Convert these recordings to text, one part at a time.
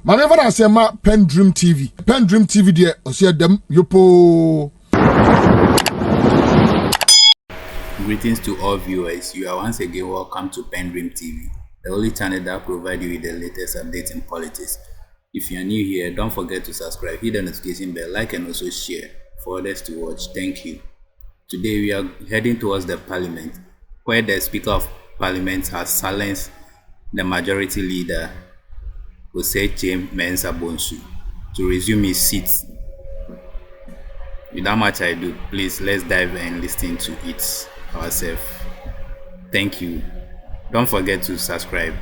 Maneva na sema PENDREAM TV. PENDREAM TV de osia dem yopo. Greetings to all viewers. You are once again welcome to PENDREAM TV, the only channel that provides you with the latest updates in politics. If you are new here, don't forget to subscribe, hit the notification bell, like and also share for others to watch. Thank you. Today we are heading towards the parliament, where the Speaker of Parliament has silenced the majority leader, Osei Kyei Mensah to resume his seat. Without much ado, please let's dive and listen to it ourselves. Thank you. Don't forget to subscribe,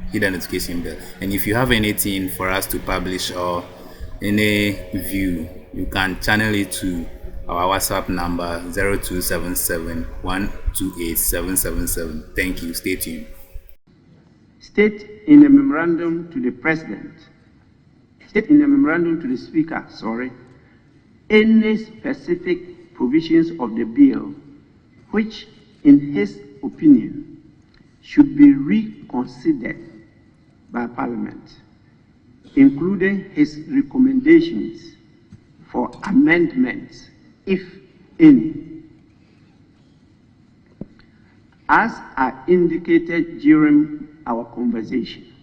hit the notification bell, and if you have anything for us to publish or any view, you can channel it to our WhatsApp number 0277 128 777. Thank you. Stay tuned. State in a memorandum to the President, state in a memorandum to the Speaker, any specific provisions of the bill which, in his opinion, should be reconsidered by Parliament, including his recommendations for amendments, if any. As I indicated during our conversation,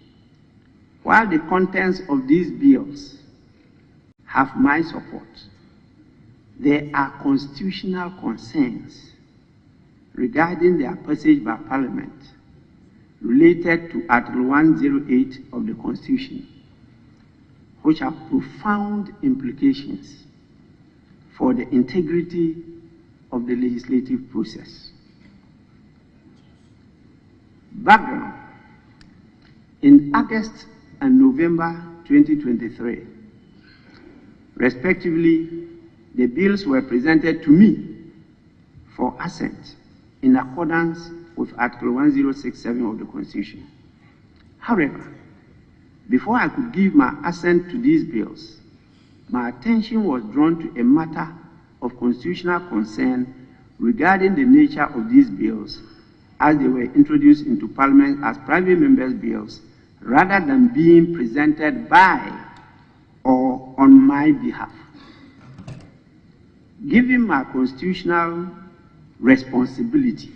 while the contents of these bills have my support, there are constitutional concerns regarding their passage by Parliament related to Article 108 of the Constitution, which have profound implications for the integrity of the legislative process. Background: in August and November 2023, respectively, the bills were presented to me for assent in accordance with Article 1067 of the Constitution. However, before I could give my assent to these bills, my attention was drawn to a matter of constitutional concern regarding the nature of these bills as they were introduced into Parliament as private members' bills rather than being presented by or on my behalf. Given my constitutional responsibility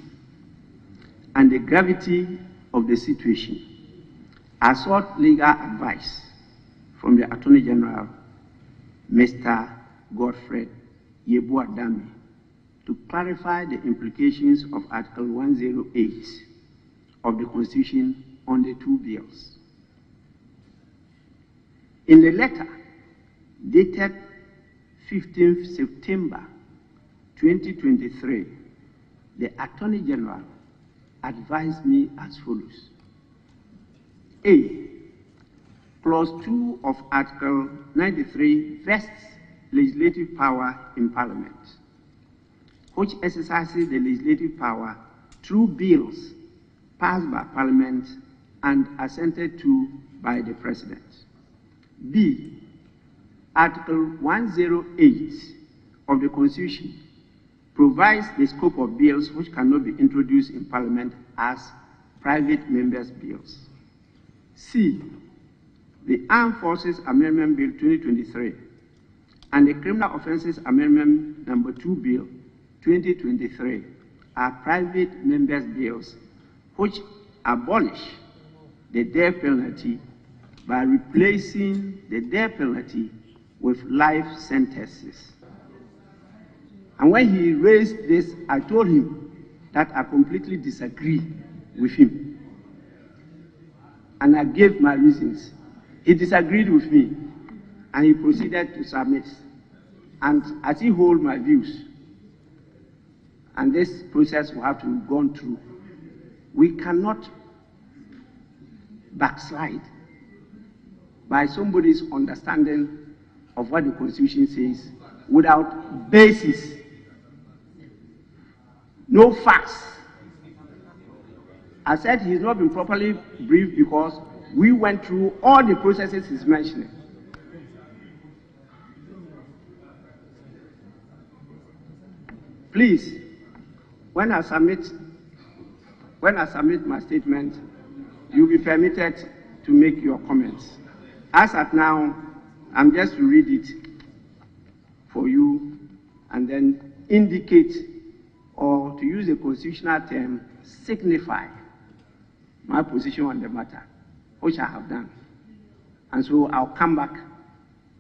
and the gravity of the situation, I sought legal advice from the Attorney General, Mr. Godfred Yebuadami, to clarify the implications of Article 108 of the Constitution on the two bills. In the letter dated 15th September 2023, the Attorney General advised me as follows. A. Clause 2 of Article 93 vests legislative power in Parliament, which exercises the legislative power through bills passed by Parliament and assented to by the President. B. Article 108 of the Constitution provides the scope of bills which cannot be introduced in Parliament as private members' bills. C. The Armed Forces Amendment Bill 2023 and the Criminal Offences Amendment No. 2 Bill 2023 are private members' bills which abolish the death penalty by replacing the death penalty with life sentences. And when he raised this, I told him that I completely disagree with him. And I gave my reasons. He disagreed with me, and he proceeded to submit. And as he holds my views, and this process will have to be gone through, we cannot backslide by somebody's understanding of what the Constitution says without basis, no facts. I said he's not been properly briefed because we went through all the processes he's mentioning. Please, when I submit my statement, you'll be permitted to make your comments. As at now, I'm just to read it for you and then indicate, or to use a constitutional term, signify my position on the matter, which I have done. And so I'll come back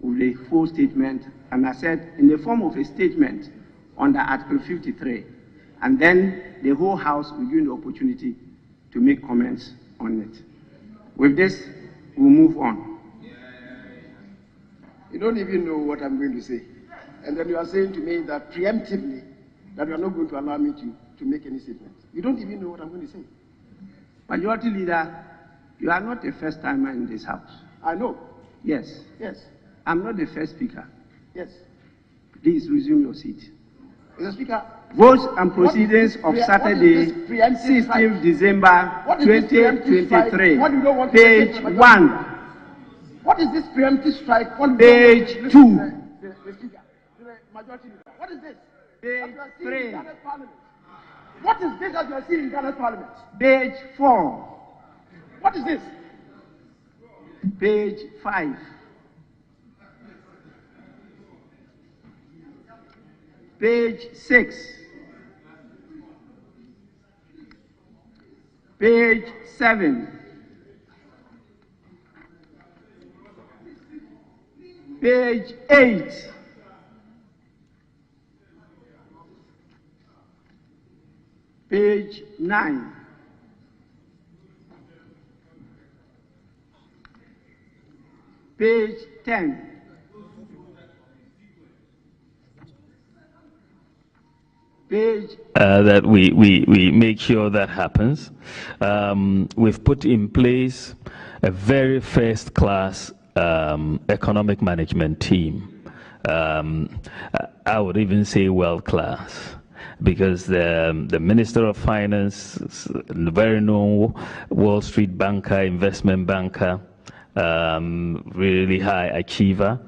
with a full statement, and I said in the form of a statement under Article 53, and then the whole House will give the opportunity to make comments on it. With this, we'll move on. You don't even know what I'm going to say. And then you are saying to me that preemptively, that you are not going to allow me to make any statements. You don't even know what I'm going to say. Majority Leader, you are not the first timer in this House. I know. Yes. Yes. I'm not the first speaker. Yes. Please resume your seat. Mr. Speaker. Votes and proceedings of Saturday, 16th December 2023, page 1. What is this preemptive strike? Page 2. The Speaker, the Majority Leader. What is this? Page 3. What is this that you are seeing in Ghana's Parliament? Page 4. What is this? Page 5. Page 6. Page 7. Page 8. Page 9. Page 10. Page. That we make sure that happens. We've put in place a very first-class economic management team. I would even say world-class, because the Minister of Finance, very known Wall Street banker, investment banker, really high achiever.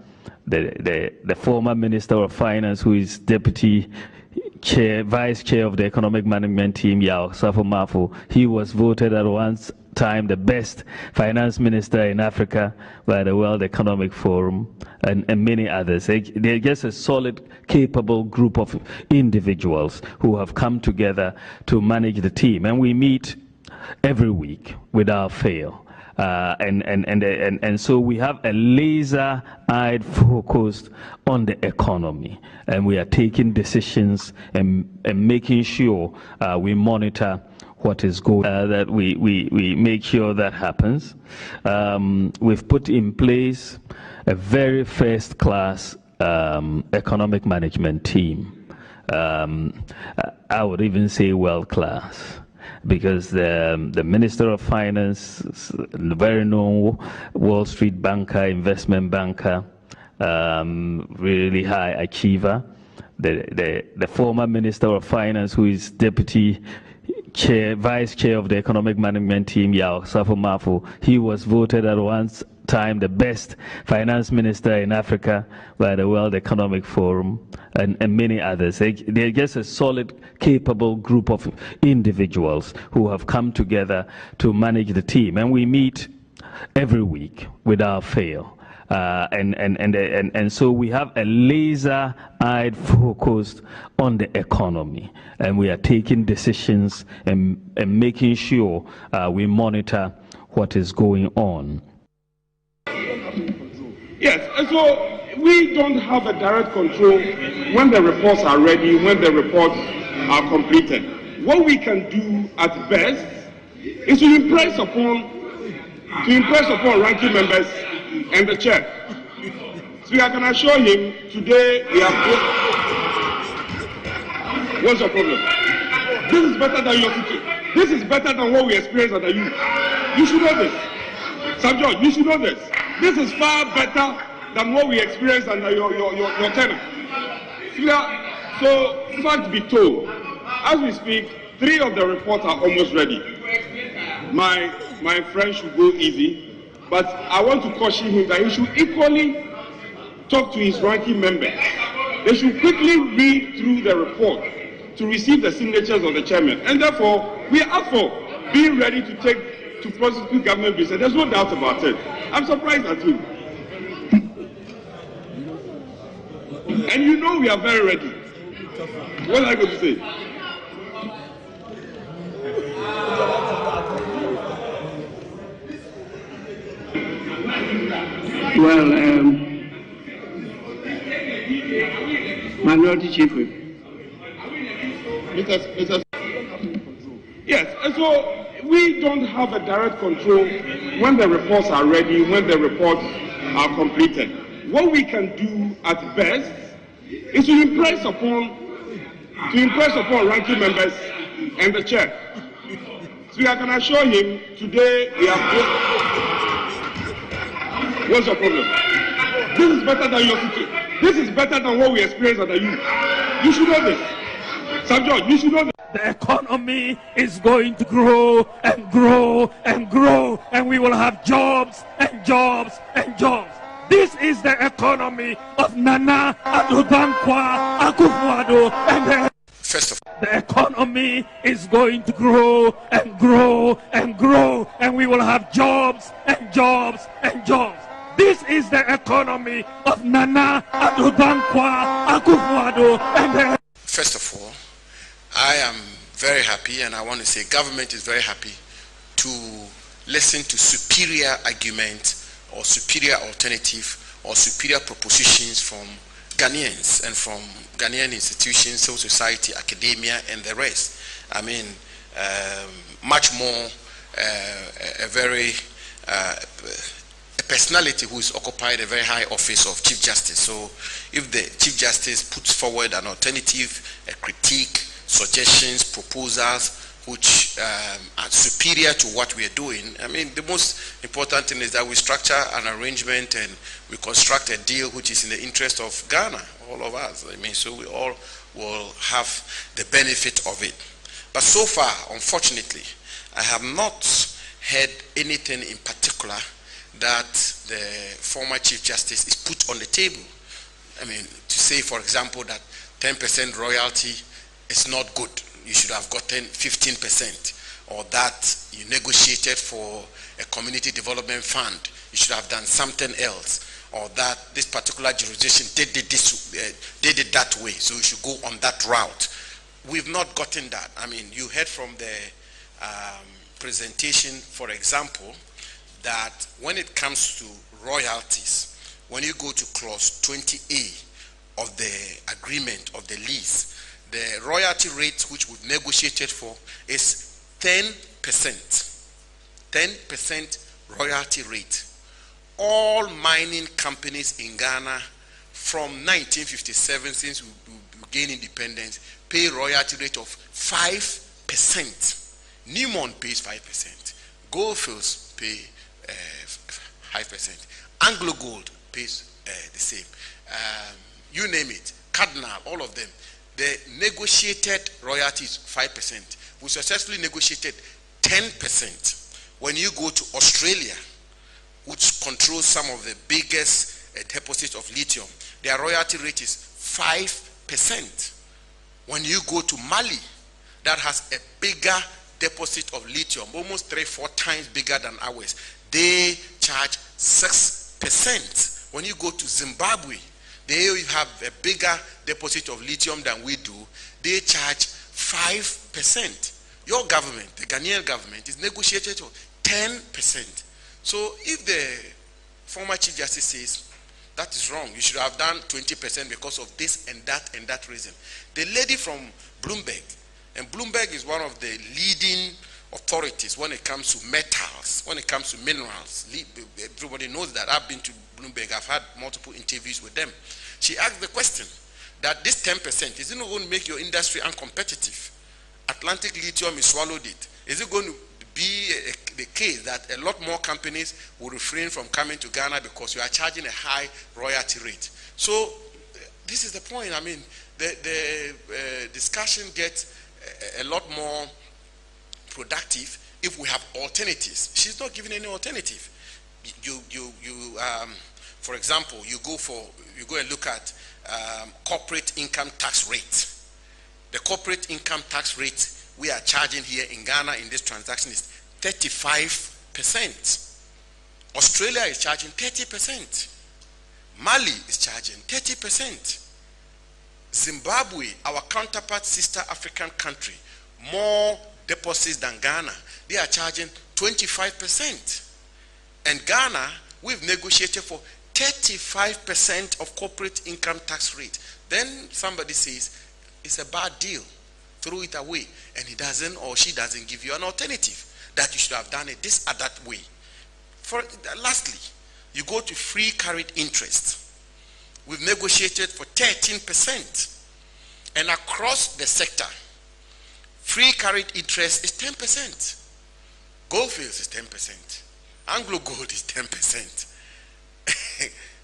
The former Minister of Finance, who is Deputy Vice Chair of the Economic Management Team, Yao Safo-Mafo, he was voted at one time the best finance minister in Africa by the World Economic Forum, and many others. They're just a solid, capable group of individuals who have come together to manage the team. And we meet every week without fail. And so we have a laser-eyed focus on the economy, and we are taking decisions and making sure we monitor what is going on, that we make sure that happens. We've put in place a very first-class economic management team. I would even say world-class, because the Minister of Finance, very known Wall Street banker, investment banker, really high achiever. The former Minister of Finance, who is Deputy Vice Chair of the Economic Management Team, Yao Safo-Mafo, he was voted at one time the best finance minister in Africa by the World Economic Forum, and many others. They're just a solid, capable group of individuals who have come together to manage the team. And we meet every week without fail. And so we have a laser-eyed focus on the economy, and we are taking decisions and making sure we monitor what is going on. Yes, and so we don't have a direct control when the reports are ready, when the reports are completed. What we can do at best is to impress upon ranking members and the chair. So I can assure him today we have. What's your problem? This is better than your situation. This is better than what we experienced under you. You should know this. Sam George, you should know this. This is far better than what we experienced under your tenure. So, fact be told, as we speak, 3 of the reports are almost ready. My friend should go easy, but I want to caution him that he should equally talk to his ranking members. They should quickly read through the report to receive the signatures of the chairman. And therefore, we are up for being ready to take to prosecute government business. There's no doubt about it. I'm surprised at you. And you know we are very ready. What are I going to say? Well, Minority Chief Whip. Yes, and so we don't have a direct control when the reports are ready, when the reports are completed. What we can do at best is to impress upon ranking members and the chair. So I can assure him today we have. What's your problem? This is better than your situation. This is better than what we experienced under you. You should know this. Sir George, you should know this. The economy is going to grow and grow and grow, and we will have jobs and jobs and jobs. This is the economy of Nana Addo Dankwa Akufo-Addo and the First of all, the economy is going to grow and grow and grow, and we will have jobs and jobs and jobs. This is the economy of Nana Addo Dankwa Akufo-Addo and the first of all, I am very happy, and I want to say government is very happy to listen to superior arguments or superior alternative or superior propositions from Ghanaians and from Ghanaian institutions, civil society, academia, and the rest. I mean, much more a personality who is occupied a very high office of Chief Justice. So if the Chief Justice puts forward an alternative, a critique, suggestions, proposals, which are superior to what we are doing, I mean, the most important thing is that we structure an arrangement and we construct a deal which is in the interest of Ghana, all of us. I mean, so we all will have the benefit of it. But so far, unfortunately, I have not heard anything in particular that the former Chief Justice is put on the table. I mean, to say, for example, that 10% royalty is not good. You should have gotten 15%, or that you negotiated for a community development fund. You should have done something else, or that this particular jurisdiction did it that way, so you should go on that route. We've not gotten that. I mean, you heard from the presentation, for example, that when it comes to royalties, when you go to clause 20A of the agreement of the lease, the royalty rate which we've negotiated for is 10%. 10% royalty rate. All mining companies in Ghana from 1957, since we gained independence, pay royalty rate of 5%. Newmont pays 5%. Goldfields pay 5%. Anglo Gold pays the same. You name it. Cardinal, all of them. The negotiated royalty is 5%. We successfully negotiated 10%. When you go to Australia, which controls some of the biggest deposits of lithium, their royalty rate is 5%. When you go to Mali, that has a bigger deposit of lithium, almost 3-4 times bigger than ours, they charge 6%. When you go to Zimbabwe, they have a bigger deposit of lithium than we do, they charge 5%. Your government, the Ghanaian government, is negotiated for 10%. So if the former Chief Justice says that is wrong, you should have done 20% because of this and that reason. The lady from Bloomberg, and Bloomberg is one of the leading authorities when it comes to metals, when it comes to minerals. Everybody knows that. I've been to Bloomberg, I've had multiple interviews with them. She asked the question that this 10%, is it not going to make your industry uncompetitive? Atlantic Lithium has swallowed it. Is it going to be the case that a lot more companies will refrain from coming to Ghana because you are charging a high royalty rate? So this is the point. I mean, the discussion gets a lot more productive if we have alternatives. She's not giving any alternative. For example, you go and look at corporate income tax rate. The corporate income tax rate we are charging here in Ghana in this transaction is 35%. Australia is charging 30%. Mali is charging 30%. Zimbabwe, our counterpart sister African country, more deposits than Ghana. They are charging 25%. And Ghana, we've negotiated for 35% of corporate income tax rate. Then somebody says, it's a bad deal. Throw it away. And he doesn't or she doesn't give you an alternative that you should have done it this or that way. Lastly, you go to free carried interest. We've negotiated for 13%. And across the sector, free carried interest is 10%. Goldfields is 10%. Anglo Gold is 10%.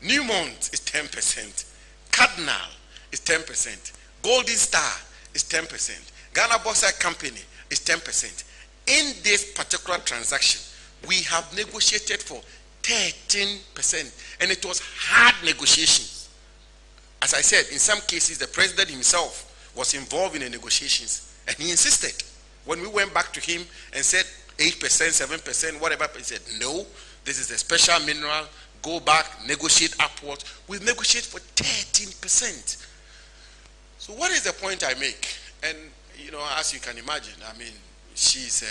Newmont is 10%. Cardinal is 10%. Golden Star is 10%. Ghana Bauxite Company is 10%. In this particular transaction, we have negotiated for 13%. And it was hard negotiations. As I said, in some cases, the president himself was involved in the negotiations. And he insisted. When we went back to him and said 8%, 7%, whatever, he said, no, this is a special mineral. Go back, negotiate upwards. We negotiate for 13%. So what is the point I make? And, you know, as you can imagine, I mean, she's a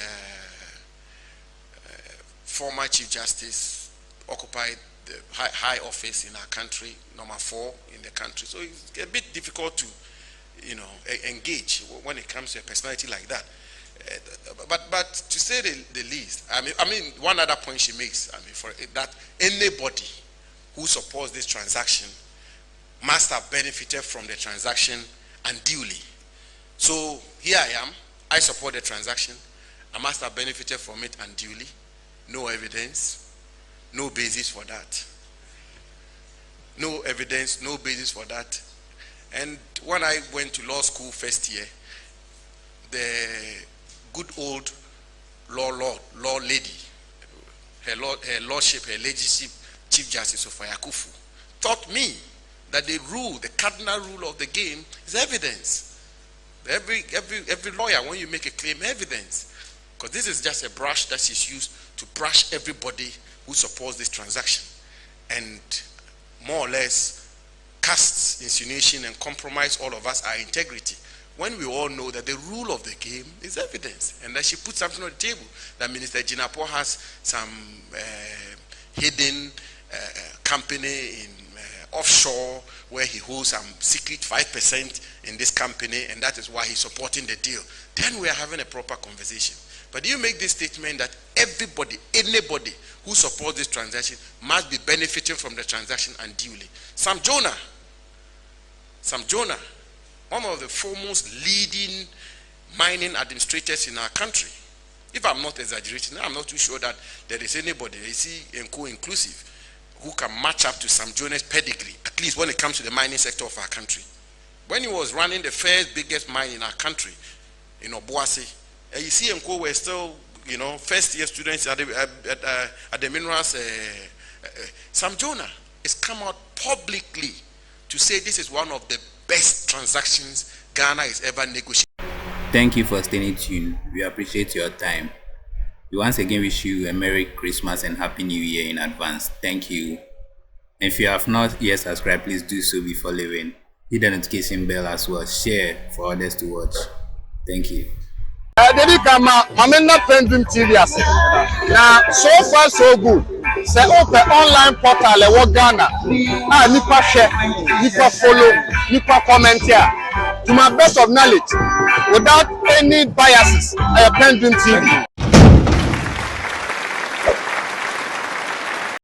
former Chief Justice, occupied the high office in our country, number 4 in the country. So it's a bit difficult to, you know, engage when it comes to a personality like that. But to say the least, I mean, one other point she makes, I mean, for that anybody who supports this transaction must have benefited from the transaction unduly. So here I am. I support the transaction. I must have benefited from it unduly. No evidence. No basis for that. No evidence, no basis for that. And when I went to law school first year, the good old law lady, her lordship, her ladyship, Chief Justice of Ayakufu, taught me that the rule, the cardinal rule of the game is evidence. Every lawyer, when you make a claim, evidence. Because this is just a brush that is used to brush everybody who supports this transaction. And more or less casts insinuation and compromise all of us, our integrity. When we all know that the rule of the game is evidence. And that she put something on the table. That Minister Jinapo has some hidden company in offshore where he holds some secret 5% in this company, and that is why he's supporting the deal. Then we are having a proper conversation. But you make this statement that everybody, anybody who supports this transaction must be benefiting from the transaction unduly. Sam Jonah, one of the foremost leading mining administrators in our country. If I'm not exaggerating, I'm not too sure that there is anybody, inclusive, who can match up to Sam Jonah's pedigree, at least when it comes to the mining sector of our country. When he was running the first biggest mine in our country, in Obuasi, you see Nko were still, you know, first year students at the minerals. Sam Jonah has come out publicly to say this is one of the best transactions Ghana has ever negotiated. Thank you for staying tuned. We appreciate your time. We once again wish you a Merry Christmas and Happy New Year in advance. Thank you. If you have not yet subscribed, please do so before leaving. Hit the notification bell as well. Share for others to watch. Thank you. Dedi kama mamena PENDREAM TV ase. Na so far so good. Say open online portal e wo Ghana. Nipa share, nipa follow, nipa comment here. To my best of knowledge, without any biases, PENDREAM TV.